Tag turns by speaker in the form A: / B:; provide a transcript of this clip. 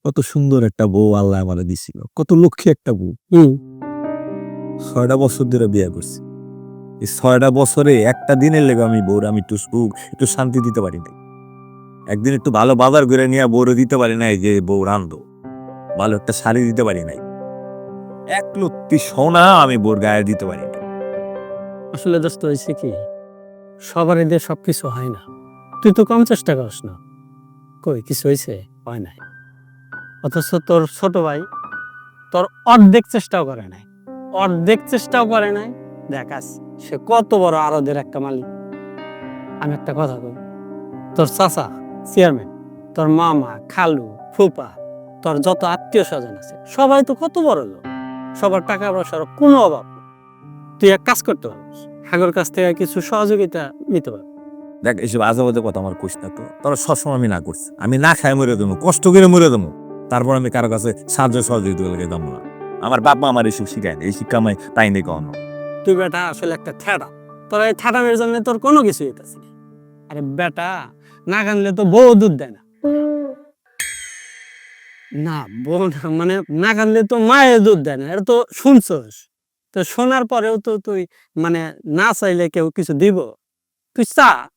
A: কত সুন্দর একটা বউ আল্লাহ আমারে দিছিল। কত লক্ষ্মী একটা বউ।
B: হুম।
A: ৬ টা বছর ধরে বিয়া করছি। এই ৬ টা বছরে একটা দিনের লেগে আমি বউরে আমি একটু সুখ, একটু শান্তি দিতে পারি নাই। একদিন একটু ভালো বাজার করে নিয়ে বউরে দিতে পারি নাই যে বউ রান্ধো। ভালো একটা শাড়ি দিতে পারি নাই। এক লত্তি সোনা আমি বউর গায়ে দিতে পারি নাই।
B: আসলে দোস্ত হয়েছে কি, সবারই দিয়ে সবকিছু হয় না। তুই তো কম চেষ্টা করিস না। কই কিছু হয়েছে? হয় নাই। অথচ তোর ছোট ভাই তোর অর্ধেক চেষ্টাও করে নাই। অর্ধেক চেষ্টাও করে নাই। দেখ আজ সে কত বড় আরদের একটা মালিক। আমি একটা কথা বলি, তোর চাচা চেয়ারম্যান, তোর মামা, খালু, ফুপা, তোর যত আত্মীয় স্বজন আছে সবাই তো কত বড় লোক। সবার টাকা পয়সার কোনো অভাব নেই। তুই এক কাজ করতে পারিস, হাগর কাছ থেকে কিছু সহযোগিতা নিতে পারবি।
A: দেখ এসব আজে-বাজে কথা আমার কইস না তো। তোরা সবসময় আমি না করছি। আমি না খাই মরে যাবো, কষ্ট করে মরে যাবো। তারপর আমি কারো কাছে সাহায্য সহযোগিতা লেগে যাবো না। আমার বাপ মা আমার এসব শিখায় না। এই শিক্ষা আমি তাই নেই কখনো।
B: তুই বেটা আসলে একটা ঠেড়া। তোর এই ঠেড়ামের জন্য তোর কোনো কিছু হইতেছে না। আরে বেটা, না কানলে তো বউ দুধ দেয় না। না বউ না, মানে না কানলে তো মায়ের দুধ দেয় না, এটা তো শুনছস। তো শোনার পরেও তো তুই মানে না চাইলে কেউ কিছু দিব? তুই চা,